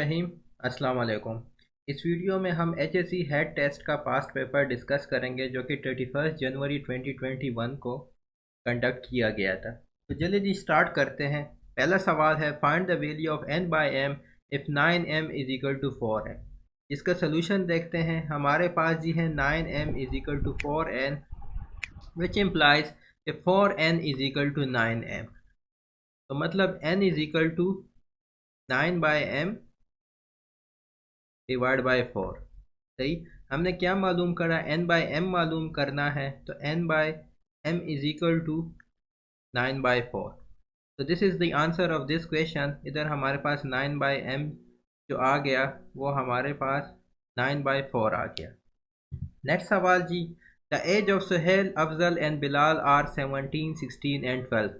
रहीम। अस्सलाम वालेकुम। इस वीडियो में हम HEC हैट टेस्ट का पास्ट पेपर डिस्कस करेंगे जो कि 31 जनवरी 2021 को कंडक्ट किया गया था। तो चलिए जी स्टार्ट करते हैं। पहला सवाल है find the value of n by m if 9m is equal to 4n। इसका सोल्यूशन देखते हैं। हमारे पास जी है 9m is equal to 4n which implies 4n is equal to 9m। तो मतलब n is equal to 9 by m divide by 4। सही। हमने क्या मालूम करा, n बाई m मालूम करना है। तो n by m is equal to 9 by 4। तो this is the answer of this question. इधर हमारे पास 9 बाई m जो आ गया वो हमारे पास 9 बाई 4 आ गया। नेक्स्ट सवाल जी, the age of Suhail, Afzal and Bilal are 17, 16 and 12।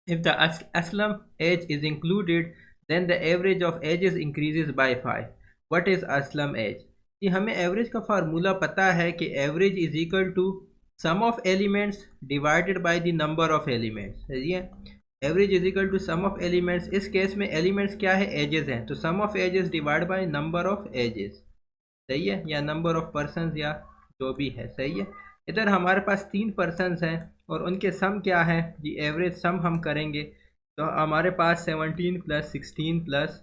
If the Aslam age is included, then the average of ages increases by 5. What is Aslam age? कि हमें एवरेज का फार्मूला पता है कि average is equal to sum of elements divided by the number of elements. सही है। Average is equal to sum of elements. इस case में एलिमेंट्स क्या है, एजेस हैं, तो sum of ages divide by number of ages. सही है, या नंबर ऑफ पर्सनस या जो भी है। सही है। इधर हमारे पास 3 पर्सनस हैं और उनके सम क्या है जी, एवरेज सम हम करेंगे तो हमारे पास 17 प्लस 16 प्लस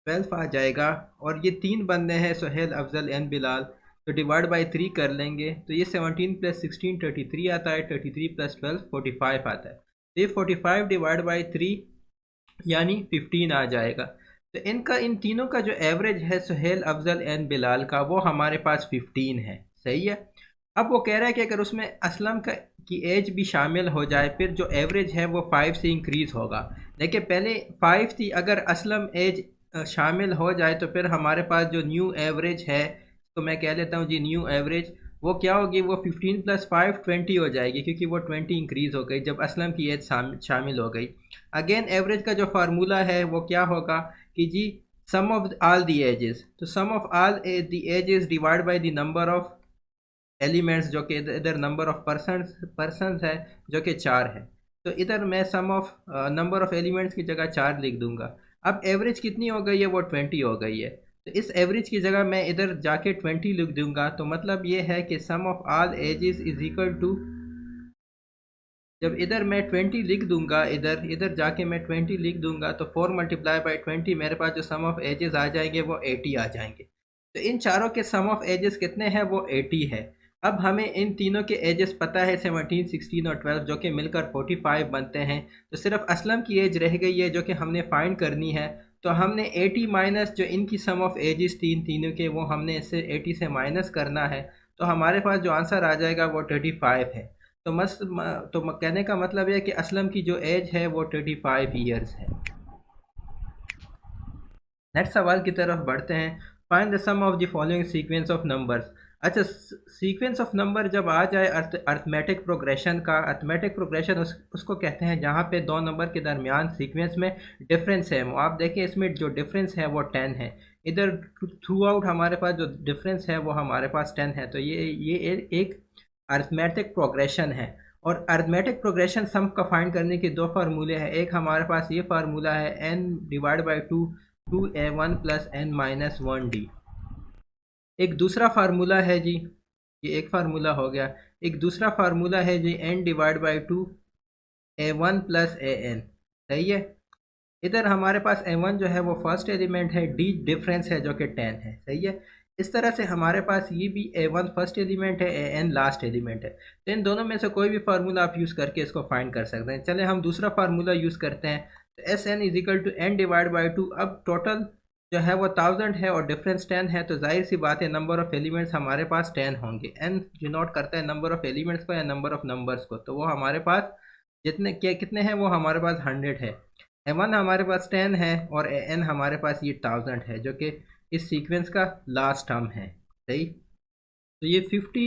12 आ जाएगा। और ये 3 बंदे हैं, सुहेल, अफजल एंड बिलाल, तो डिवाइड बाई 3 कर लेंगे तो ये 17 प्लस 16 33 आता है, 33 प्लस 12 45 आता है। तो ये 45 डिवाइड बाई 3 यानी 15 आ जाएगा। तो इनका, इन तीनों का जो एवरेज है सुहेल, अफजल एंड बिलाल का, वो हमारे पास 15 है। सही है। अब वो कह रहा है कि अगर उसमें असलम का की एज भी शामिल हो जाए फिर जो एवरेज है वो 5 से इंक्रीज़ होगा। देखिए पहले 5 थी, अगर असलम एज शामिल हो जाए तो फिर हमारे पास जो न्यू एवरेज है, तो मैं कह लेता हूँ जी न्यू एवरेज वो क्या होगी, वो 15 प्लस 5 20 हो जाएगी, क्योंकि वो 20 इंक्रीज़ हो गई जब असलम की एज शामिल हो गई। अगेन एवरेज का जो फार्मूला है वो क्या होगा कि जी sum of all the ages, तो sum of all the ages divide by the number of elements, जो कि इधर नंबर ऑफ पर्सनस है जो कि 4 है। तो इधर मैं सम ऑफ नंबर ऑफ एलिमेंट्स की जगह 4 लिख दूंगा। अब एवरेज कितनी हो गई है, वो 20 हो गई है। तो इस एवरेज की जगह मैं इधर जाके 20 लिख दूंगा। तो मतलब ये है कि sum of all ages is equal to, जब इधर मैं 20 लिख दूंगा, इधर इधर जाके मैं 20 लिख दूंगा तो 4 मल्टीप्लाई बाई 20 मेरे पास जो सम ऑफ एजेस आ जाएंगे वो 80 आ जाएंगे। तो इन चारों के सम ऑफ एजेस कितने हैं, वो 80 है। अब हमें इन तीनों के एजेस पता है 17, 16 और 12, जो कि मिलकर 45 बनते हैं। तो सिर्फ असलम की एज रह गई है जो कि हमने फाइंड करनी है। तो हमने 80 माइनस जो इनकी सम ऑफ एजेस तीनों के, वो हमने इससे 80 से माइनस करना है। तो हमारे पास जो आंसर आ जाएगा वो 35 है। तो कहने का मतलब है कि असलम की जो एज है वो 35 ईयर्स है। नेक्स्ट सवाल की तरफ बढ़ते हैं। Find the sum of the following sequence of numbers. अच्छा, सीक्वेंस ऑफ नंबर जब आ जाए अर्थमेटिक प्रोग्रेशन का, अर्थमेटिक प्रोग्रेशन उसको कहते हैं जहाँ पे दो नंबर के दरमियान सीक्वेंस में डिफरेंस है। आप देखें इसमें जो डिफरेंस है वो 10 है। इधर थ्रू आउट हमारे पास जो डिफरेंस है वो हमारे पास 10 है। तो ये एक अर्थमेटिक प्रोग्रेशन है। और अर्थमेटिक प्रोग्रेशन सम का फाइंड करने के दो फार्मूले हैं। एक हमारे पास ये फार्मूला है n divide by 2a1 plus n minus 1d। एक दूसरा फार्मूला है जी, ये एक फार्मूला हो गया। एक दूसरा फार्मूला है जी n divide by 2a1 plus an। सही है। इधर हमारे पास a1 जो है वो फर्स्ट एलिमेंट है, d डिफरेंस है जो कि 10 है। सही है। इस तरह से हमारे पास ये भी a1 फर्स्ट एलिमेंट है, an लास्ट एलिमेंट है। तो इन दोनों में से कोई भी फार्मूला आप यूज़ करके इसको फाइंड कर सकते हैं। चले हम दूसरा फार्मूला यूज़ करते हैं। तो S N is equal to N divide by 2। अब टोटल जो है वो 1000 है और डिफरेंस 10 है, तो जाहिर सी बात है नंबर ऑफ़ एलिमेंट्स हमारे पास 10 होंगे। एन डिनोट करता है नंबर ऑफ़ एलिमेंट्स को या नंबर ऑफ़ नंबर्स को, तो वो हमारे पास कितने हैं, वो हमारे पास 100 है। a1 हमारे पास 10 है और an हमारे पास ये 1000 है, जो कि इस सीक्वेंस का लास्ट टर्म है। सही। तो ये 50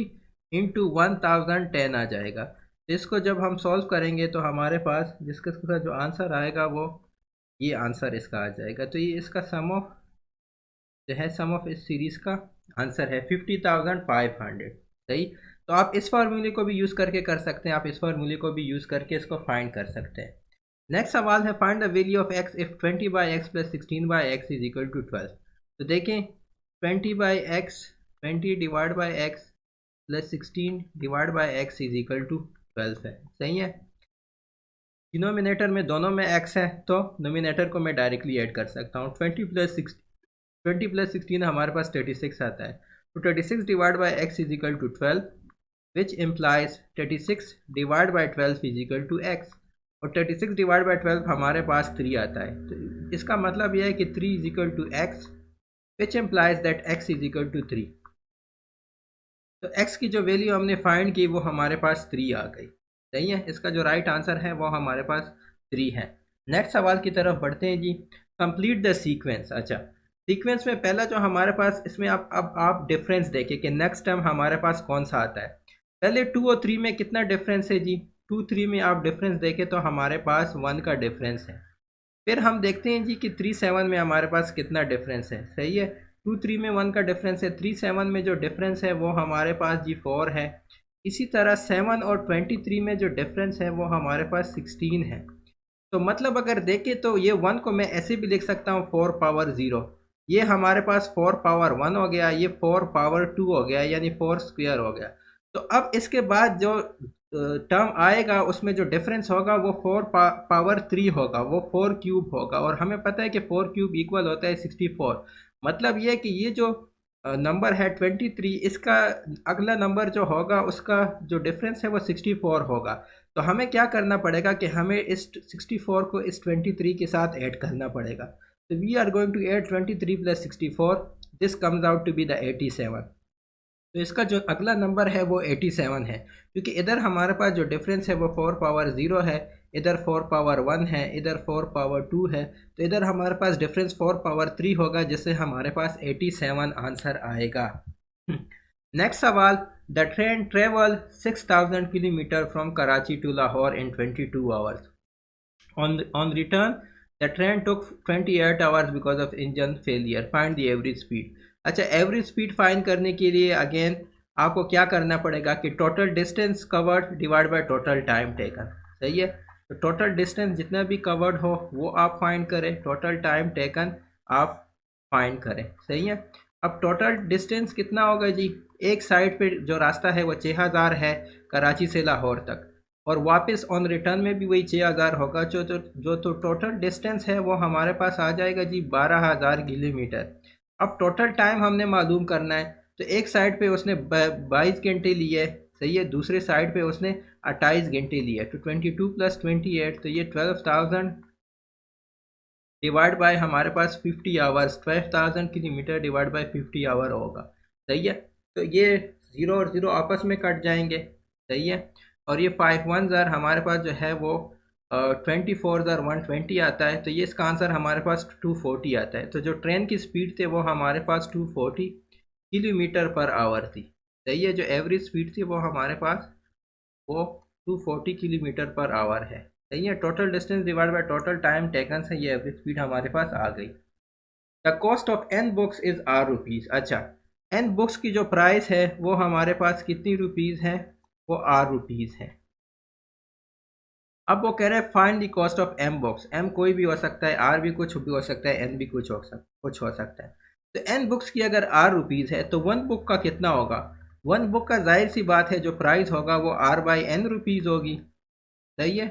इंटू 1010 आ जाएगा। तो इसको जब हम सॉल्व करेंगे तो हमारे पास जिसका जो आंसर आएगा वो ये आंसर इसका आ जाएगा। तो ये इसका सम ऑफ जो है, सम ऑफ इस सीरीज़ का आंसर है 50,500। सही। तो आप इस फार्मूले को भी यूज़ करके कर सकते हैं, आप इस फार्मूले को भी यूज़ करके इसको फाइंड कर सकते हैं। नेक्स्ट सवाल है find the value of x if 20 by x plus 16 by x is equal to 12। तो देखें 20 by x 20 divide by x plus 16 divide by x is equal to 12 है। सही है, डिनोमिनेटर में दोनों में x है तो नोमिनेटर को मैं डायरेक्टली ऐड कर सकता हूँ। 20 प्लस 16 हमारे पास 36 आता है। तो 36 divide by x is equal to 12 which implies 36 divide by 12 is equal to x. और 36 डिवाइड बाई 12 हमारे पास 3 आता है। तो इसका मतलब यह है कि 3 is equal to x which implies that x is equal to 3। तो x की जो वैल्यू हमने फाइंड की वो हमारे पास 3 आ गई। सही है, इसका जो राइट आंसर है वो हमारे पास 3 है। नेक्स्ट सवाल की तरफ बढ़ते हैं जी। Complete the sequence. अच्छा, सीक्वेंस में पहला जो हमारे पास इसमें अब आप डिफरेंस देखें कि नेक्स्ट टाइम हमारे पास कौन सा आता है। पहले 2 और 3 में कितना डिफरेंस है जी। 2 3 में आप डिफरेंस देखें तो हमारे पास 1 का डिफरेंस है। फिर हम देखते हैं जी कि 3 7 में हमारे पास कितना डिफरेंस है। सही है, 2 3 में 1 का डिफरेंस है। 3 7 में जो डिफरेंस है वो हमारे पास जी 4 है। इसी तरह 7 और 23 में जो डिफरेंस है वो हमारे पास 16 है। तो मतलब अगर देखें तो ये 1 को मैं ऐसे भी लिख सकता हूँ 4 पावर 0। ये हमारे पास 4 पावर 1 हो गया, ये 4 पावर 2 हो गया, यानी 4 स्क्वायर हो गया। तो अब इसके बाद जो टर्म आएगा उसमें जो डिफरेंस होगा वो 4 पावर 3 होगा, वो 4 क्यूब होगा। और हमें पता है कि 4 क्यूब इक्वल होता है 64। मतलब ये कि ये जो नंबर है 23, इसका अगला नंबर जो होगा उसका जो डिफरेंस है वो 64 होगा। तो हमें क्या करना पड़ेगा कि हमें इस 64 को इस 23 के साथ ऐड करना पड़ेगा। तो we are going to add 23 plus 64, this comes out to be the 87। तो इसका जो अगला नंबर है वो 87 है, क्योंकि इधर हमारे पास जो डिफरेंस है वो 4 पावर 0 है, इधर 4 पावर 1 है, इधर 4 पावर 2 है। तो इधर हमारे पास डिफरेंस 4 पावर 3 होगा, जिससे हमारे पास 87 आंसर आएगा। नेक्स्ट सवाल, the train travel 6000 kilometre from Karachi to Lahore in 22 hours. On return the train took 28 hours because of engine failure, find the average speed. अच्छा, एवरेज स्पीड फाइंड करने के लिए अगेन आपको क्या करना पड़ेगा कि total distance covered divide by total time taken. सही है, तो टोटल डिस्टेंस जितना भी कवर्ड हो वो आप फाइंड करें, टोटल टाइम टेकन आप फाइंड करें। सही है, अब टोटल डिस्टेंस कितना होगा जी। एक साइड पे जो रास्ता है वो 6000 है कराची से लाहौर तक, और वापस ऑन रिटर्न में भी वही 6000 होगा। जो टोटल डिस्टेंस है वो हमारे पास आ जाएगा जी 12000 किलोमीटर। अब टोटल टाइम हमने मालूम करना है, तो एक साइड पे उसने 22 घंटे लिए। सही है, दूसरे साइड पे उसने 28 घंटे लिए। तो 22 प्लस 28, तो ये 12000 डिवाइड बाय हमारे पास 50 hours, 12000 kilometre divide by 50 hour होगा। सही है, तो ये 0 और 0 आपस में कट जाएंगे। सही है, और ये 5 1 हमारे पास जो है वो 24 120 आता है। तो ये इसका आंसर हमारे पास 240 आता है। तो जो ट्रेन की स्पीड थे वो हमारे पास 240 किलोमीटर पर आवर थी। सही है, जो एवरेज स्पीड थी वो हमारे पास वो 240 किलोमीटर पर आवर है। सही है, total distance divide by total time taken से ये एवरेज स्पीड हमारे पास आ गई। The cost of n books is r rupees. अच्छा, n बुक्स की जो प्राइस है वो हमारे पास कितनी रुपीज़ है, वो r रुपीज़ है। अब वो कह रहे हैं find the cost of m books. m कोई भी हो सकता है, r भी कुछ भी हो सकता है, n भी कुछ हो सकता है। तो n बुक्स की अगर r रुपीज़ है तो 1 बुक का कितना होगा। 1 बुक का जाहिर सी बात है जो प्राइस होगा वो r बाई n रुपीज़ होगी। सही है,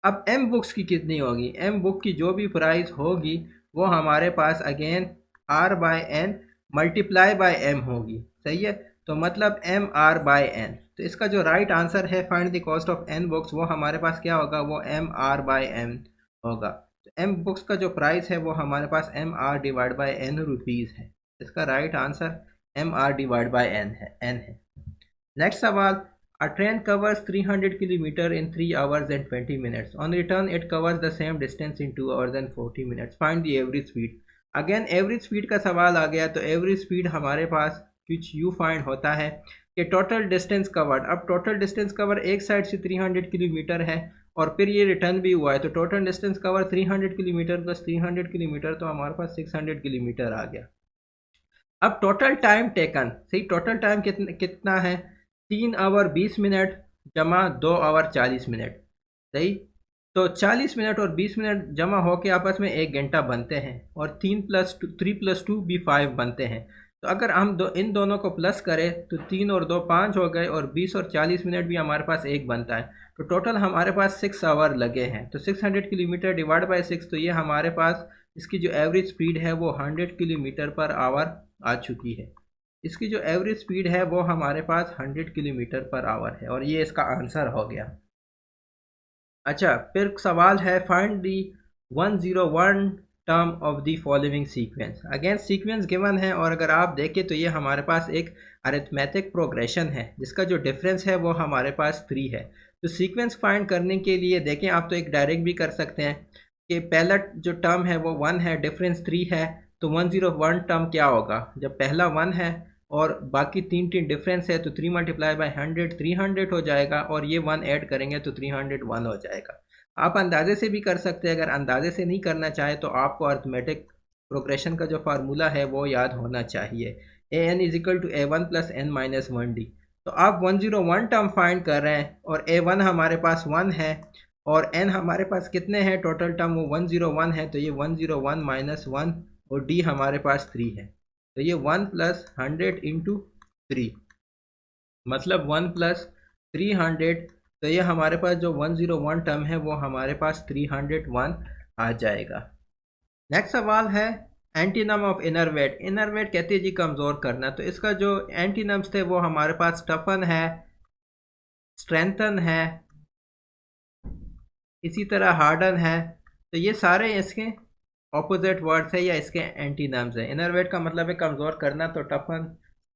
अब m बुक्स की कितनी होगी। m बुक की जो भी प्राइस होगी वो हमारे पास again r by n multiply by m होगी। सही है, तो मतलब m r बाय n। तो इसका जो राइट आंसर है find the cost of n books, वो हमारे पास क्या होगा, वो m r बाय n होगा। तो m बुक्स का जो प्राइस है वो हमारे पास m r divide by n rupees है। इसका right answer m r divide by n है। नेक्स्ट सवाल, a train covers 300 km in 3 hours and 20 minutes. On return, it covers the same distance in 2 hours and 40 minutes. Find the average speed. Again, average speed का सवाल आ गया। तो average speed हमारे पास कुछ you find होता है कि टोटल डिस्टेंस कवर्ड। अब टोटल डिस्टेंस कवर एक साइड से 300 किलोमीटर है और फिर ये रिटर्न भी हुआ है। तो total distance cover 300 kilometre plus 300 kilometre, तो हमारे पास 600 किलोमीटर आ गया। अब टोटल टाइम टेकन, सही, टोटल टाइम कितना है, 3 आवर 20 मिनट जमा 2 आवर 40 मिनट। सही, तो 40 मिनट और 20 मिनट जमा होकर आपस में 1 घंटा बनते हैं, और 3 + 2 भी 5 बनते हैं। तो अगर हम इन दोनों को प्लस करें तो 3 और 2 5 हो गए, और 20 और 40 मिनट भी हमारे पास 1 बनता है। तो टोटल हमारे पास 6 आवर लगे हैं। तो 600 किलोमीटर डिवाइड बाई 6, तो ये हमारे पास इसकी जो एवरेज स्पीड है वो 100 किलोमीटर पर आवर आ चुकी है। इसकी जो एवरेज स्पीड है वो हमारे पास 100 किलोमीटर पर आवर है, और ये इसका आंसर हो गया। अच्छा, फिर सवाल है find the 101 term of the following sequence. Again sequence given है, और अगर आप देखें तो ये हमारे पास एक अरिथमेटिक प्रोग्रेशन है जिसका जो डिफरेंस है वो हमारे पास 3 है। तो सीक्वेंस फाइंड करने के लिए देखें, आप तो एक डायरेक्ट भी कर सकते हैं कि पहला जो टर्म है वो 1 है, डिफरेंस 3 है, तो 101 टर्म क्या होगा? जब पहला 1 है और बाकी 3 डिफरेंस है, तो 3 × 100 300 हो जाएगा, और ये 1 ऐड करेंगे तो 301 हो जाएगा। आप अंदाजे से भी कर सकते हैं। अगर अंदाजे से नहीं करना चाहे तो आपको अर्थमेटिक प्रोग्रेशन का जो फार्मूला है वो याद होना चाहिए, an = a1 + n - 1d। तो आप 101 टर्म फाइंड कर रहे हैं, और a1 हमारे पास 1 है, और n हमारे पास कितने हैं टोटल टर्म? वो 101 है, तो ये 101 - 1, और d हमारे पास 3 है। तो ये 1 + 100 × 3, मतलब 1 + 300। तो ये हमारे पास जो 101 टर्म है वो हमारे पास 301 आ जाएगा। नेक्स्ट सवाल है एंटीनम ऑफ इनरवेट। इनरवेट कहते हैं जी कमज़ोर करना। तो इसका जो एंटीनम्स थे वो हमारे पास टफन है, स्ट्रेंथन है, इसी तरह हार्डन है। तो ये सारे इसके ऑपोजिट वर्ड्स है या इसके एंटीनम्स है। इनरवेट का मतलब है कमज़ोर करना, तो टफन,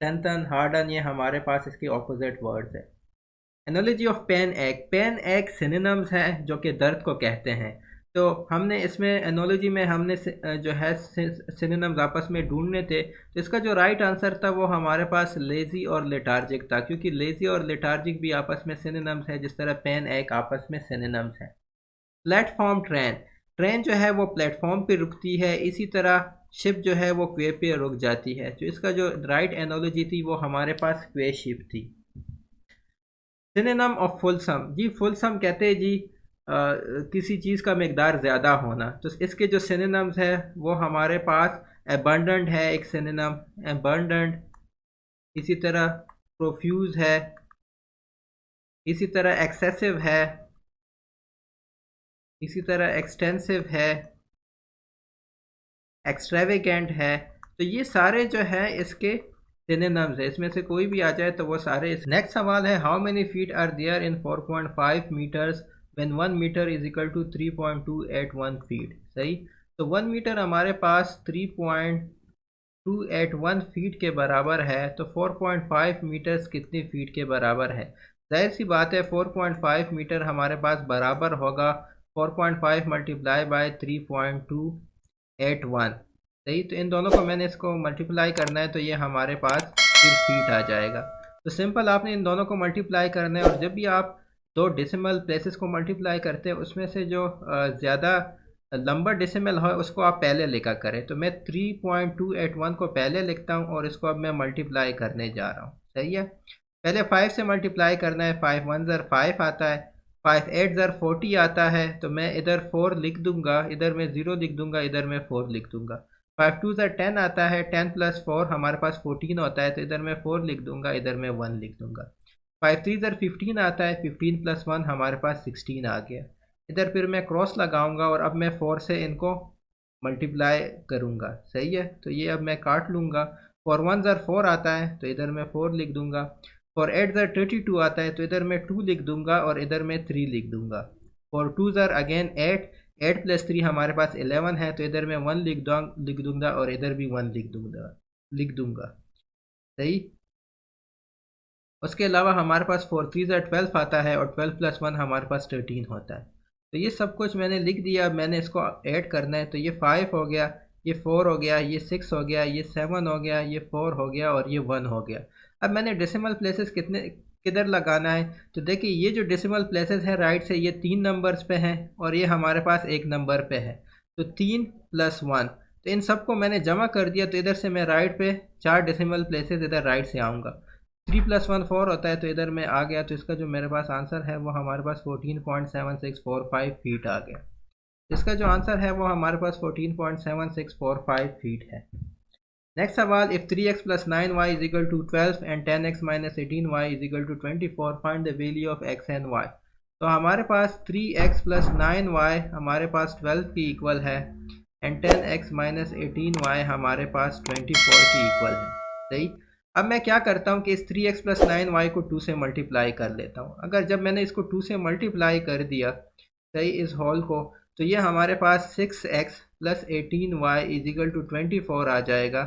स्ट्रेंथन, हार्डन ये हमारे पास इसके ऑपोजिट वर्ड्स है। एनोलॉजी ऑफ पेन एक। पेन एक सिनोनिम्स है जो कि दर्द को कहते हैं। तो हमने इसमें एनोलॉजी में हमने जो है सिनोनिम्स आपस में ढूंढने थे। तो इसका जो राइट आंसर था वो हमारे पास लेज़ी और लेटार्जिक था, क्योंकि लेज़ी और लेटार्जिक भी आपस में सिनोनिम्स है, जिस तरह पेन एक आपस में सिनोनिम्स है। Platform train. ट्रेन जो है वो प्लेटफॉर्म पे रुकती है, इसी तरह शिप जो है वो क्वे पे रुक जाती है। तो इसका जो राइट एनोलॉजी थी वो हमारे पास क्वे शिप थी। Synonym of फुलसम। जी फुलसम कहते हैं जी किसी चीज़ का मिकदार ज़्यादा होना। तो इसके जो सिनोनिम्स है वो हमारे पास एबंडेंट है एक सिनोनिम, एबंडेंट, इसी तरह प्रोफ्यूज है, इसी तरह एक्सेसिव है, इसी तरह एक्सटेंसिव है, एक्सट्रेवेगेंट है। तो ये सारे जो है इसके सिनोनिम्स है, इसमें से कोई भी आ जाए तो वो सारे इस। नेक्स्ट सवाल है how many feet are there in 4.5 metres when 1 metre = 3.281 feet. सही। तो 1 मीटर हमारे पास 3.281 फीट के बराबर है, तो 4.5 मीटर्स कितनी फीट के बराबर है? जाहिर सी बात है 4.5 मीटर हमारे पास बराबर होगा 4.5 × 3.281। सही। तो इन दोनों को मैंने इसको मल्टीप्लाई करना है, तो ये हमारे पास फिर फीट आ जाएगा। तो सिंपल आपने इन दोनों को मल्टीप्लाई करना है, और जब भी आप दो डेसिमल प्लेसेस को मल्टीप्लाई करते हैं उसमें से जो ज़्यादा लंबा डेसिमल है उसको आप पहले लिखा करें। तो मैं 3.281 को पहले लिखता हूँ, और इसको अब मैं मल्टीप्लाई करने जा रहा हूँ। सही है। पहले 5 से मल्टीप्लाई करना है। 5 × 1 = 5 आता है, 5 × 8 = 40 आता है। तो मैं इधर 4 लिख दूंगा, इधर मैं 0 लिख दूंगा, इधर मैं 4 लिख दूंगा। 5 × 2 = 10 आता है, 10 + 4 हमारे पास 14 होता है। तो इधर मैं 4 लिख दूंगा, इधर मैं 1 लिख दूंगा। 5 × 3 = 15 आता है, 15 + 1 हमारे पास 16 आ गया। इधर फिर मैं क्रॉस लगाऊंगा, और अब मैं 4 से इनको मल्टीप्लाई करूंगा। सही है। तो ये अब मैं काट लूंगा। 4 × 1 = 4 आता है, तो इधर मैं 4 लिख दूंगा। 4 × 8 = 32 आता है, तो इधर मैं 2 लिख दूंगा, और इधर मैं 3 लिख दूंगा। 4 × 2 = अगेन 8, 8 + 3 हमारे पास 11 है, तो इधर मैं 1 लिख दूंगा, और इधर भी 1 लिख दूंगा। सही। उसके अलावा हमारे पास 4 × 3 = 12 आता है, और 12 + 1 हमारे पास 13 होता है। तो ये सब कुछ मैंने लिख दिया। अब मैंने इसको ऐड करना है। तो ये 5 हो गया, ये 4 हो गया, ये 6 हो गया, ये 7 हो गया, ये 4 हो गया, और ये 1 हो गया। अब मैंने डेसिमल प्लेसेस किधर लगाना है? तो देखिए ये जो डेसिमल प्लेसेस है राइट से, ये 3 नंबर्स पे हैं, और ये हमारे पास 1 नंबर पे है। तो 3 + 1, तो इन सबको मैंने जमा कर दिया। तो इधर से मैं राइट पे 4 डेसिमल प्लेसेस इधर राइट से आऊँगा। 3+1 4 होता है, तो इधर में आ गया, तो इसका जो मेरे पास आंसर है वो हमारे पास 14.7645 फीट आ गया। इसका जो आंसर है वो हमारे पास 14.7645 फीट है। नेक्स्ट सवाल, if 3x plus 9y is equal to 12 and 10x minus 18y is equal to 24, find the value of x and y। तो हमारे पास 3x plus 9y हमारे पास 12 की इक्वल है एंड 10x minus 18y हमारे पास 24 की equal है। सही। अब मैं क्या करता हूँ कि इस 3x plus 9y को 2 से मल्टीप्लाई कर लेता हूँ। अगर जब मैंने इसको 2 से मल्टीप्लाई कर दिया, सही, इस होल को, तो ये हमारे पास 6x plus 18y is equal to 24 आ जाएगा।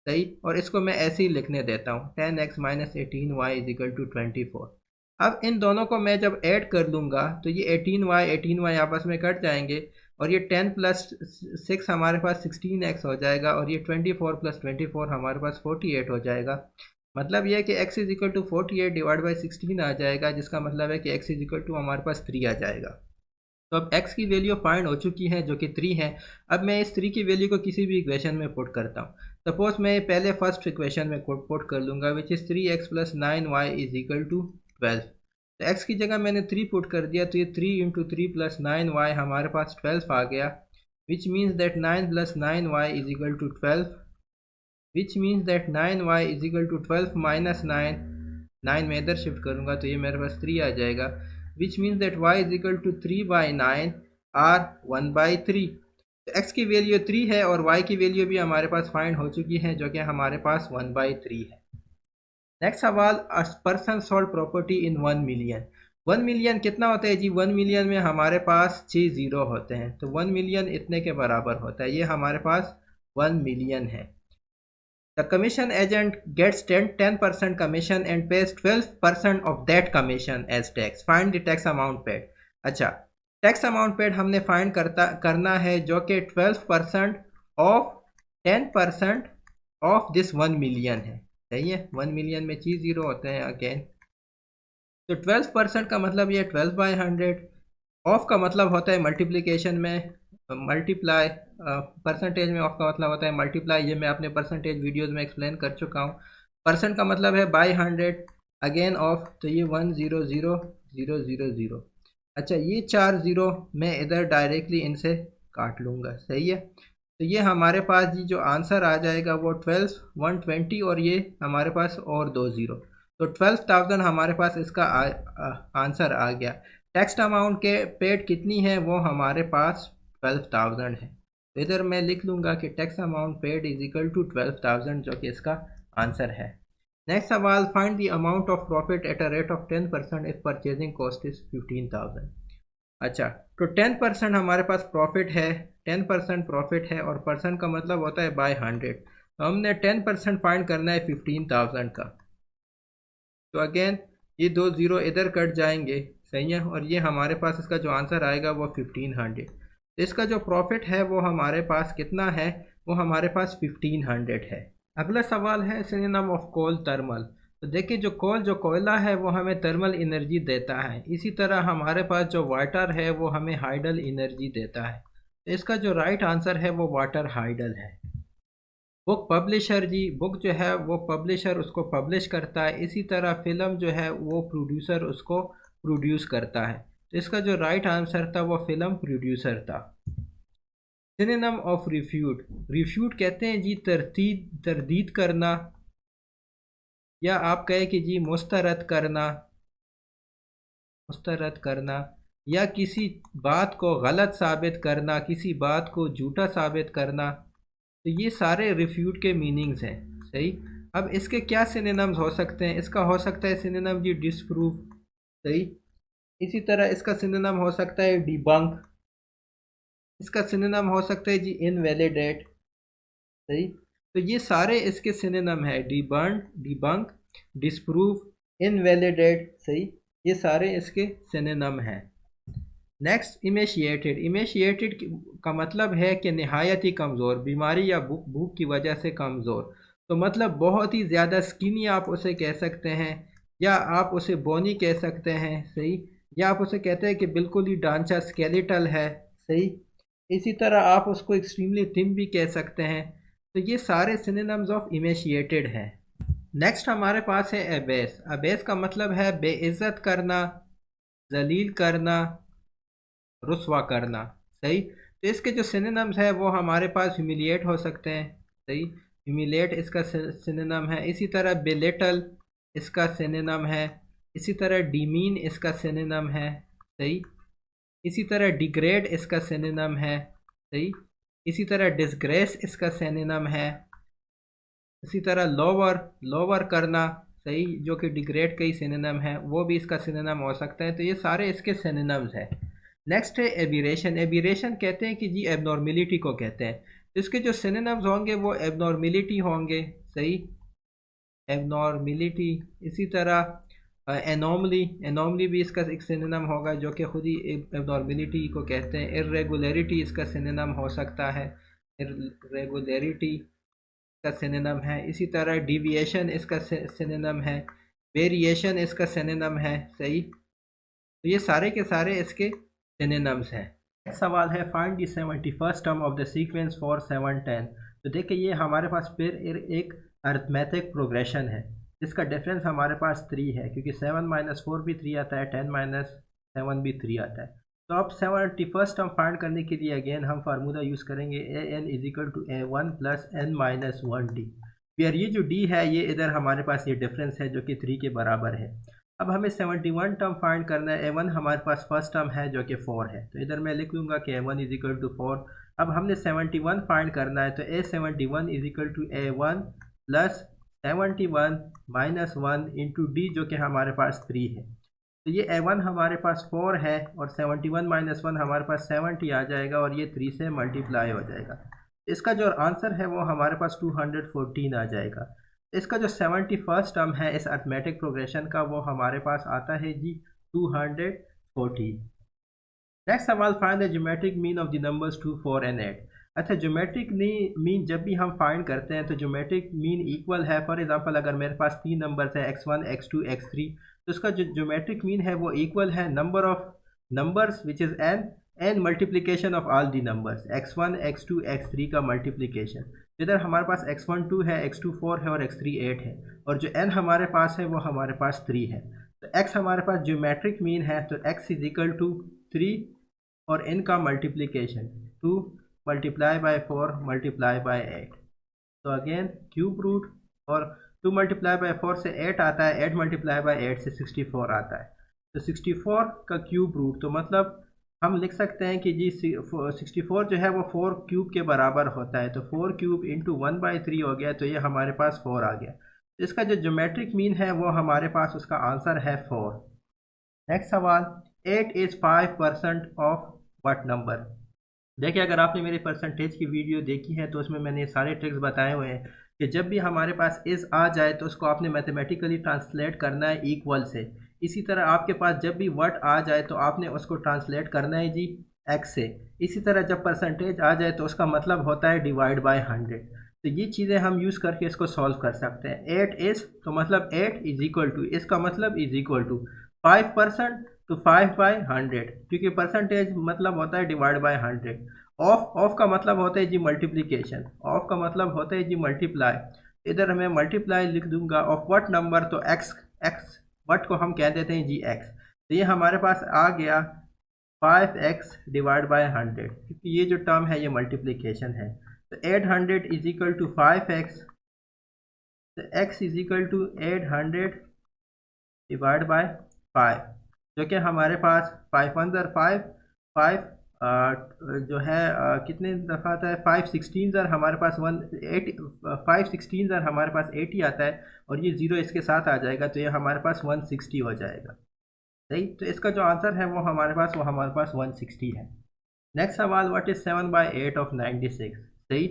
सही। और इसको मैं ऐसे ही लिखने देता हूँ 10x minus 18y is equal to 24। अब इन दोनों को मैं जब ऐड कर लूँगा तो ये 18y आपस में कट जाएंगे और ये 10 plus 6 हमारे पास 16x हो जाएगा और ये 24 plus 24 हमारे पास 48 हो जाएगा। मतलब ये है कि x is equal to 48 divide by 16 आ जाएगा, जिसका मतलब है कि x इज इक्वल टू हमारे पास 3 आ जाएगा। तो अब x की वैल्यू फाइंड हो चुकी है जो कि 3 है। अब मैं इस 3 की वैल्यू को किसी भी इक्वेशन में पुट करता हूँ। सपोज मैं पहले फर्स्ट इक्वेशन में पुट कर लूँगा, which is 3x plus 9y is equal to 12। तो x की जगह मैंने 3 पुट कर दिया, तो ये 3 इंटू 3 प्लस 9y हमारे पास 12 आ गया, which means that 9 plus 9y is equal to 12, which means that 9y is equal to 12 minus 9 में इधर शिफ्ट करूँगा तो ये मेरे पास 3 आ जाएगा, which means that y is equal to 3/9 और 1/3। तो x की वैल्यू 3 है और y की वैल्यू भी हमारे पास फाइंड हो चुकी है जो कि हमारे पास 1/3 है। नेक्स्ट सवाल, a person sold property in 1 million. 1 million कितना होता है जी? 1 मिलियन में हमारे पास 6 जीरो होते हैं, तो 1 मिलियन इतने के बराबर होता है। ये हमारे पास 1 मिलियन है। The commission agent gets 10% commission and pays 12% of that commission as tax. Find the tax amount paid। अच्छा, टैक्स अमाउंट पेड हमने फाइंड करना है जो कि 12% ऑफ 10% ऑफ दिस 1 मिलियन है। सही है, 1 मिलियन में 6 जीरो होते हैं अगेन। तो 12% का मतलब ये 12/100, ऑफ का मतलब होता है मल्टीप्लिकेशन में मल्टीप्लाई, परसेंटेज में ऑफ का मतलब होता है मल्टीप्लाई। ये मैं अपने परसेंटेज वीडियोस में एक्सप्लेन कर चुका हूँ। परसेंट का मतलब है बाय 100, अगेन ऑफ, तो ये 100,000। अच्छा, ये 4 जीरो मैं इधर डायरेक्टली इनसे काट लूँगा। सही है, तो ये हमारे पास जी जो आंसर आ जाएगा वो 12,120 और ये हमारे पास और 2 जीरो, तो 12,000 हमारे पास इसका आंसर आ गया। टैक्स अमाउंट के पेड कितनी है? वो हमारे पास 12,000 है। तो इधर मैं लिख लूँगा कि tax amount paid is equal to 12,000 जो कि इसका आंसर है। नेक्स्ट सवाल, find the amount of profit at a rate of 10% if purchasing cost is 15,000। अच्छा, तो 10% हमारे पास प्रॉफिट है, 10% प्रॉफिट है और परसेंट का मतलब होता है बाय 100। तो हमने 10% फाइंड करना है 15,000 का। तो अगेन ये 2 जीरो इधर कट जाएंगे। सही है, और ये हमारे पास इसका जो आंसर आएगा वो 1500। तो इसका जो प्रॉफिट है वो हमारे पास कितना है? वो हमारे पास 1500 है। अगला सवाल है सिनोनिम ऑफ कोल थर्मल। तो देखिए, जो कोयला है वो हमें थर्मल एनर्जी देता है, इसी तरह हमारे पास जो वाटर है वो हमें हाइडल एनर्जी देता है। तो इसका जो राइट आंसर है वो वाटर हाइडल है। बुक पब्लिशर जी, बुक जो है वो पब्लिशर उसको पब्लिश करता है, इसी तरह फिल्म जो है वो प्रोड्यूसर उसको प्रोड्यूस करता है। तो इसका जो राइट आंसर था वो फिल्म प्रोड्यूसर था। Synonym of refute. रिफ्यूट कहते हैं जी तरदीद करना, या आप कहें कि जी मुस्तरद करना, या किसी बात को गलत साबित करना, किसी बात को झूठा साबित करना। तो ये सारे रिफ्यूट के मीनिंग्स हैं। सही। अब इसके क्या सिनोनिम्स हो सकते हैं? इसका हो सकता है सिनोनिम जी डिसप्रूव। सही। इसी तरह इसका सिनोनिम हो सकता है डिबंक, इसका सिनोनिम हो सकता है जी इनवैलिडेट। सही। तो ये सारे इसके सिनोनिम है, डिबंक, डिसप्रूव, इनवैलिडेट। सही, ये सारे इसके सिनोनिम हैं। नेक्स्ट, इमेशिएटेड। इमेशिएटेड का मतलब है कि नहायत ही कमज़ोर, बीमारी या भूख की वजह से कमज़ोर। तो मतलब बहुत ही ज़्यादा स्किनी आप उसे कह सकते हैं, या आप उसे बोनी कह सकते हैं। सही, या आप उसे कहते हैं कि बिल्कुल ही ढांचा स्केलेटल है। सही, इसी तरह आप उसको एक्सट्रीमली थिन भी कह सकते हैं। तो ये सारे सिनोनिम्स ऑफ इमेशिएटेड हैं। नेक्स्ट हमारे पास है अबेस। अबेस का मतलब है बेइज्जत करना, जलील करना, रुस्वा करना। सही। तो इसके जो सिनोनिम्स है वो हमारे पास ह्यूमिलिएट हो सकते हैं। सही। ह्यूमिलिएट इसका सिनोनिम है। इसी तरह बेलिटल इसका सिनोनिम है। इसी तरह डीमीन इसका सिनोनिम है। सही। इसी तरह डिग्रेड इसका सिनोनिम है। सही। इसी तरह डिसग्रेस इसका सिनोनिम है। इसी तरह लोअर लोअर करना, सही, जो कि डिग्रेड का ही सिनोनिम है, वो भी इसका सिनोनिम हो सकता है। तो ये सारे इसके सिनोनिम्स हैं। नेक्स्ट है एबिरेशन। एबिरेशन कहते हैं कि जी एबनॉर्मेलिटी को कहते हैं। तो इसके जो सिनोनिम्स होंगे वो एबनॉर्मेलिटी होंगे। सही। एबनॉर्मेलिटी। इसी तरह एनॉमली। एनॉमली भी इसका एक सिनोनिम होगा, जो कि खुद ही एबनॉर्मेलिटी को कहते हैं। इर्रेगुलरिटी इसका सिनोनिम हो सकता है। इर्रेगुलरिटी का सिनोनिम है। इसी तरह डिविएशन इसका सिनोनिम है। वेरिएशन इसका सिनोनिम है। सही। तो ये सारे के सारे इसके सिनोनिम्स हैं। नेक्स्ट सवाल है find the 71st term of the sequence for 710। तो देखिए ये हमारे पास फिर एक अरिथमेटिक प्रोग्रेशन है जिसका डिफरेंस हमारे पास 3 है, क्योंकि 7 - 4 भी 3 आता है, 10 - 7 भी 3 आता है। तो अब 71st टर्म फाइंड करने के लिए अगेन हम फार्मूला यूज़ करेंगे an = a1 + n - 1d। फिर ये जो d है ये इधर हमारे पास ये डिफरेंस है जो कि 3 के बराबर है। अब हमें 71 टर्म फाइंड करना है। a1 हमारे पास फर्स्ट टर्म है जो कि 4 है, तो इधर मैं लिख लूँगा कि a1 = 4। अब हमने 71 फाइंड करना है, तो a71 = a1 + 71 - 1 × d, जो कि हमारे पास 3 है। तो ये a1 हमारे पास 4 है और 71 - 1 हमारे पास 70 आ जाएगा और ये 3 से मल्टीप्लाई हो जाएगा। इसका जो आंसर है वो हमारे पास 214 आ जाएगा। इसका जो 71st टर्म है इस अरिथमेटिक प्रोग्रेशन का वो हमारे पास आता है जी 214। नेक्स्ट सवाल find the geometric mean of the numbers 2, 4 and 8। अच्छा, ज्योमेट्रिक मीन जब भी हम फाइंड करते हैं तो ज्योमेट्रिक मीन इक्वल है। फॉर एग्जांपल अगर मेरे पास 3 नंबर्स है x1, x2, x3, तो इसका जो ज्योमेट्रिक मीन है वो इक्वल है number of numbers which is n and multiplication of all the numbers, x1, x2, x3 का मल्टीप्लिकेशन। इधर हमारे पास x1 2 है, x2 4 है और x3 8 है, और जो n हमारे पास है वो हमारे पास 3 है। तो x हमारे पास ज्योमेट्रिक मीन है, तो x = 3 और n का मल्टीप्लिकेशन 2 × 4 × 8। तो अगेन क्यूब रूट, और 2 × 4 से 8 आता है, 8 × 8 से 64 आता है। तो 64 का क्यूब रूट, तो मतलब हम लिख सकते हैं कि जी 64 जो है वो 4 क्यूब के बराबर होता है। तो 4 क्यूब × 1/3 हो गया, तो ये हमारे पास 4 आ गया। तो इसका जो ज्योमेट्रिक मीन है वो हमारे पास उसका आंसर है 4। नेक्स्ट सवाल, 8 इज़ 5% ऑफ व्हाट नंबर। देखिए अगर आपने मेरे परसेंटेज की वीडियो देखी है तो उसमें मैंने सारे ट्रिक्स बताए हुए हैं कि जब भी हमारे पास इज़ आ जाए तो उसको आपने मैथमेटिकली ट्रांसलेट करना है इक्वल से। इसी तरह आपके पास जब भी व्हाट आ जाए तो आपने उसको ट्रांसलेट करना है जी एक्स से। इसी तरह जब परसेंटेज आ जाए तो उसका मतलब होता है डिवाइड बाय 100। तो ये चीज़ें हम यूज़ करके इसको सॉल्व कर सकते हैं। 8 इज़, तो मतलब 8 = इसका मतलब = 5% तो 5/100, क्योंकि परसेंटेज मतलब होता है डिवाइड बाय 100। ऑफ का मतलब होता है जी मल्टीप्लिकेशन, ऑफ का मतलब होता है जी मल्टीप्लाई। इधर मैं मल्टीप्लाई लिख दूंगा ऑफ व्हाट नंबर, तो एक्स व्हाट को हम कह देते हैं जी एक्स। तो ये हमारे पास आ गया 5x / 100, क्योंकि ये जो टर्म है ये मल्टीप्लिकेशन है। तो 800 = 5x, तो x = 800 / 5, जो कि हमारे पास 5 1 5 5 जो है कितने दफ़ा आता है 5 16 हमारे पास 5 16 हमारे पास 80 आता है, और ये 0 इसके साथ आ जाएगा, तो ये हमारे पास 160 हो जाएगा। सही। तो इसका जो आंसर है वो हमारे पास 160 है। नेक्स्ट सवाल, व्हाट इज़ 7/8 ऑफ 96। सही।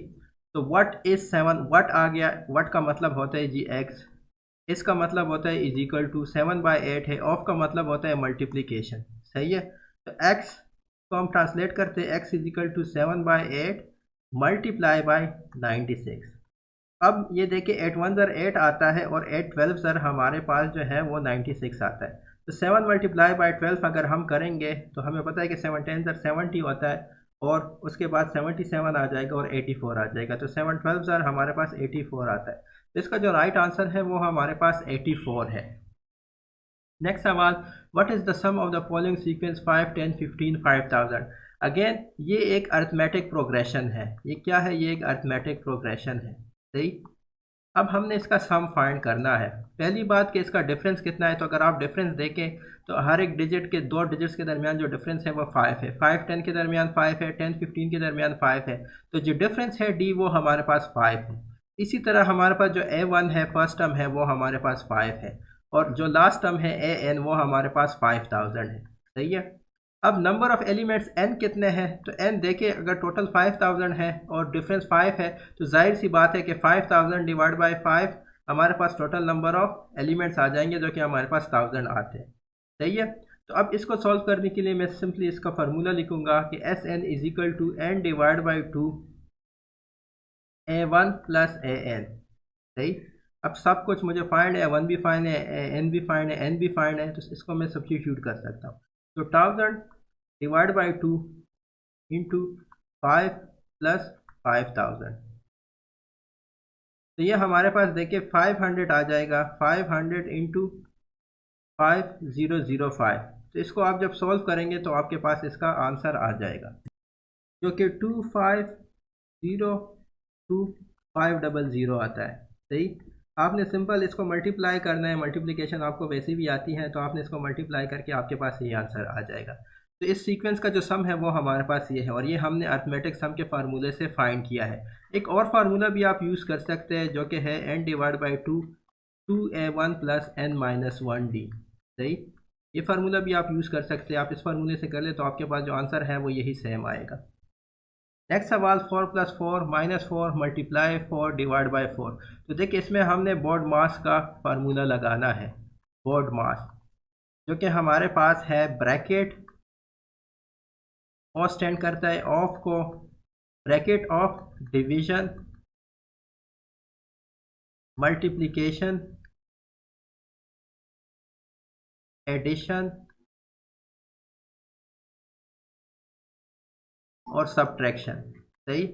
तो व्हाट इज़ 7, व्हाट आ गया, व्हाट का मतलब होता है जी एक्स, इसका मतलब होता है = 7/8 है, ऑफ का मतलब होता है मल्टीप्लिकेशन। सही है। तो x को हम ट्रांसलेट करते हैं, x = 7/8 × 96। अब ये देखिए 8 1 8 आता है और 8 12 हमारे पास जो है वो 96 आता है। तो 7 × 12 अगर हम करेंगे तो हमें पता है कि 7 10 70 होता है, और उसके बाद 77 आ जाएगा और 84 आ जाएगा। तो 7 12 हमारे पास 84 आता है। तो इसका जो राइट आंसर है वो हमारे पास 84 है। नेक्स्ट सवाल, what is the sum of the following sequence 5, 10, 15, 5000। Again ये एक अरिथमेटिक प्रोग्रेशन है। ये क्या है? ये एक अरिथमेटिक प्रोग्रेशन है। सही। अब हमने इसका सम फाइंड करना है। पहली बात कि इसका डिफरेंस कितना है, तो अगर आप डिफरेंस देखें तो हर एक डिजिट के, दो डिजिट्स के दरमियान जो डिफरेंस है वो 5 है। 5 10 के दरमियान 5 है, 10 15 के दरमियान 5 है। तो जो डिफरेंस है डी वो हमारे पास 5 है। इसी तरह हमारे पास जो A1 है, फर्स्ट टर्म है, वो हमारे पास 5 है, और जो लास्ट टर्म है AN वो हमारे पास 5000 है। सही है। अब नंबर ऑफ एलिमेंट्स n कितने हैं, तो n देखिए अगर टोटल 5000 है और डिफरेंस 5 है, तो जाहिर सी बात है कि 5000 डिवाइड बाय 5 हमारे पास टोटल नंबर ऑफ एलिमेंट्स आ जाएंगे, जो कि हमारे पास 1000 आते हैं। सही है। तो अब इसको सॉल्व करने के लिए मैं सिंपली इसका फार्मूला लिखूंगा कि Sn is equal to n divide by 2 A1 plus AN। सही। अब सब कुछ मुझे फाइंड है, A1 भी फाइंड है, AN भी फाइंड है, N भी फाइंड है, तो इसको मैं सब्स्टिट्यूट कर सकता हूँ। तो 1000 डिवाइड बाई 2 इंटू 5 प्लस 5000, तो ये हमारे पास देखिए 500 आ जाएगा। 500 इंटू 5005, तो इसको आप जब सॉल्व करेंगे तो आपके पास इसका आंसर आ जाएगा, जो कि 2502 आता है। सही। आपने सिंपल इसको मल्टीप्लाई करना है, मल्टीप्लिकेशन आपको वैसे भी आती है, तो आपने इसको मल्टीप्लाई करके आपके पास ये आंसर आ जाएगा। तो इस सीक्वेंस का जो सम है वो हमारे पास ये है, और ये हमने अरिथमेटिक सम के फार्मूले से फाइंड किया है। एक और फार्मूला भी आप यूज़ कर सकते हैं, जो कि है n divide by 2 2A1 plus n minus 1D। सही। ये फार्मूला भी आप यूज़ कर सकते हैं। आप इस फार्मूले से कर ले तो आपके पास जो आंसर है वो यही सेम आएगा। नेक्स्ट सवाल, 4 plus 4 minus 4 multiply 4 divide by 4। तो देखिए इसमें हमने बोर्ड मास का फार्मूला लगाना है। बोर्ड मास जो कि हमारे पास है ब्रैकेट, और स्टैंड करता है ऑफ को, bracket of division, multiplication, addition और सब्ट्रैक्शन। सही।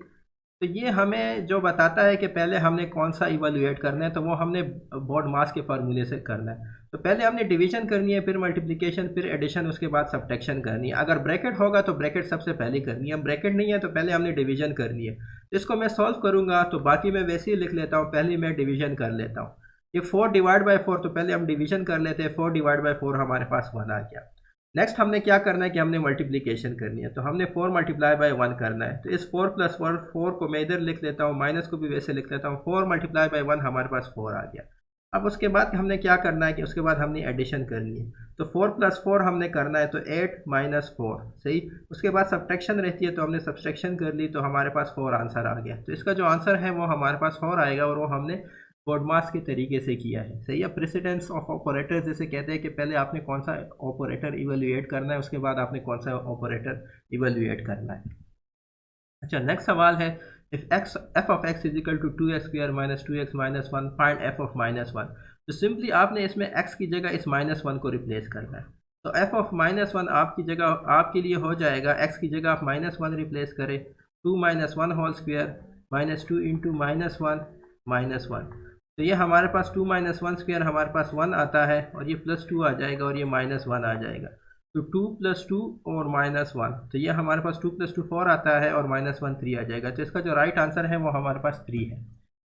तो ये हमें जो बताता है कि पहले हमने कौन सा इवैल्यूएट करना है, तो वो हमने बोर्ड मास के फार्मूले से करना है। तो पहले हमने डिवीजन करनी है, फिर मल्टीप्लिकेशन, फिर एडिशन, उसके बाद सब्ट्रैक्शन करनी है। अगर ब्रैकेट होगा तो ब्रैकेट सबसे पहले करनी है, ब्रैकेट नहीं है तो पहले हमने डिवीजन करनी है। तो इसको मैं सॉल्व करूँगा, तो बाकी मैं वैसे ही लिख लेता हूँ, पहले मैं डिवीजन कर लेता हूँ। ये 4 डिवाइड बाई 4, तो पहले हम डिवीजन कर लेते हैं। 4 डिवाइड बाई 4 हमारे पास 1 आ गया। नेक्स्ट हमने क्या करना है कि हमने मल्टीप्लिकेशन करनी है, तो हमने 4 मल्टीप्लाई बाई 1 करना है। तो इस 4 प्लस 4 को मैं इधर लिख लेता हूँ, माइनस को भी वैसे लिख लेता हूँ। 4 मल्टीप्लाई बाई 1 हमारे पास 4 आ गया। अब उसके बाद हमने क्या करना है कि उसके बाद हमने एडिशन करनी है। तो 4 प्लस 4 हमने करना है, तो 8 माइनस 4। सही। उसके बाद सब्ट्रैक्शन रहती है, तो हमने सब्ट्रैक्शन कर ली, तो हमारे पास 4 आंसर आ गया। तो इसका जो आंसर है वो हमारे पास 4 आएगा, और वो हमने बोर्ड मास के तरीके से किया है। सही है। प्रेसिडेंस ऑफ ऑपरेटर जैसे कहते हैं कि पहले आपने कौन सा ऑपरेटर इवेल्युएट करना है, उसके बाद आपने कौन सा ऑपरेटर इवेल्युएट करना है। अच्छा, नेक्स्ट सवाल है, if f of x is equal to 2x square minus 2x minus 1 find f of minus 1। तो सिंपली आपने इसमें x की जगह इस माइनस 1 को रिप्लेस करना है। तो f ऑफ माइनस 1 आपकी जगह, आपके लिए हो जाएगा, x की जगह आप माइनस 1 रिप्लेस करें, 2 minus 1 whole square minus 2 into minus 1 minus 1। तो ये हमारे पास 2 माइनस 1 स्क्वायर हमारे पास 1 आता है, और ये प्लस 2 आ जाएगा, और ये माइनस 1 आ जाएगा। तो 2 प्लस 2 और माइनस 1, तो ये हमारे पास 2 प्लस 2 4 आता है, और माइनस 1 3 आ जाएगा। तो इसका जो राइट आंसर है वो हमारे पास 3 है।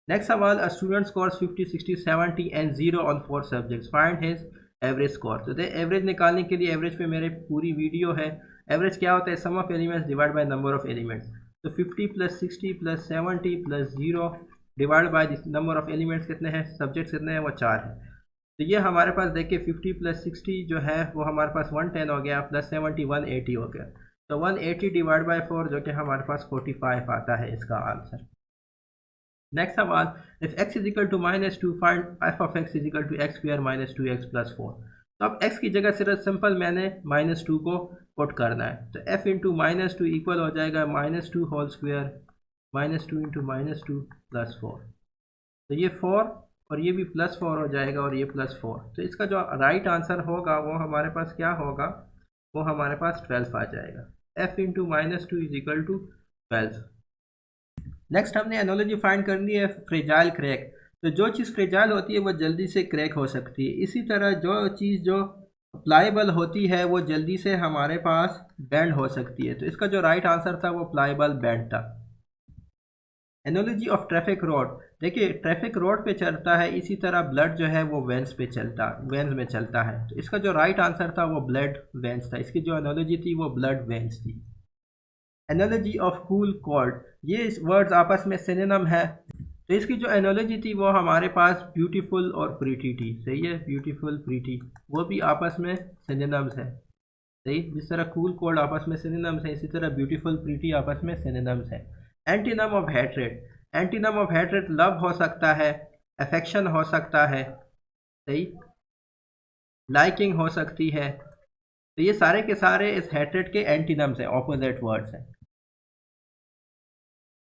नेक्स्ट सवाल, a student scores 50 60 70 and 0 on 4 subjects, find his average score. तो एवरेज निकालने के लिए एवरेज पे मेरे पूरी वीडियो है। एवरेज क्या होता है? Sum of elements divide by number of elements. तो 50 plus 60 plus 70 plus 0 divide by number of elements कितने हैं, सब्जेक्ट्स कितने हैं, वो 4 है। तो ये हमारे पास देखिए 50 प्लस 60 जो है वो हमारे पास 110 हो गया, प्लस 70 180 हो गया। तो 180 डिवाइड बाय 4 जो कि हमारे पास 45 आता है इसका आंसर। नेक्स्ट सवाल, if x is equal to minus 2 find f of x is equal to x square minus 2x plus 4। तो अब x की जगह सिर्फ सिंपल मैंने माइनस 2 को पुट करना है। तो f इंटू माइनस 2 इक्वल हो जाएगा minus 2 whole square minus 2 into minus 2 plus 4। तो ये 4 और ये भी प्लस 4 हो जाएगा, और ये प्लस 4। तो इसका जो राइट आंसर होगा वो हमारे पास क्या होगा, वो हमारे पास 12 आ जाएगा। f into minus 2 is equal to 12। Next हमने एनोलॉजी फाइंड करनी है फ्रेजाइल क्रैक। तो जो चीज़ फ्रेजाइल होती है वो जल्दी से क्रैक हो सकती है। इसी तरह जो चीज़ जो प्लाइबल होती है वो जल्दी से हमारे पास बेंड हो सकती है। तो इसका जो राइट आंसर था वो प्लाइबल बेंड था। एनोलॉजी ऑफ ट्रैफिक रोड, देखिए ट्रैफिक रोड पे चलता है, इसी तरह ब्लड जो है वो वेंस में चलता है। तो इसका जो राइट आंसर था वो ब्लड वेंस था। इसकी जो एनोलॉजी थी वो ब्लड वेंस थी। एनोलॉजी ऑफ कूल कोल्ड, ये वर्ड्स आपस में सिनोनिम है। तो इसकी जो एनोलॉजी थी वो हमारे पास ब्यूटीफुल और प्रीटी थी। सही है, ब्यूटीफुल प्रीटी वो भी आपस में सिनोनिम्स है। सही, जिस तरह कूल कोल्ड आपस में सिनोनिम्स है, इसी तरह ब्यूटीफुल प्रीटी आपस में सिनोनिम्स है। Antonym of hatred, antonym of hatred love हो सकता है, अफेक्शन हो सकता है, सही, लाइकिंग हो सकती है। तो ये सारे के सारे इस हेट्रेड के एंटीनम्स हैं, ऑपोजिट वर्ड्स हैं।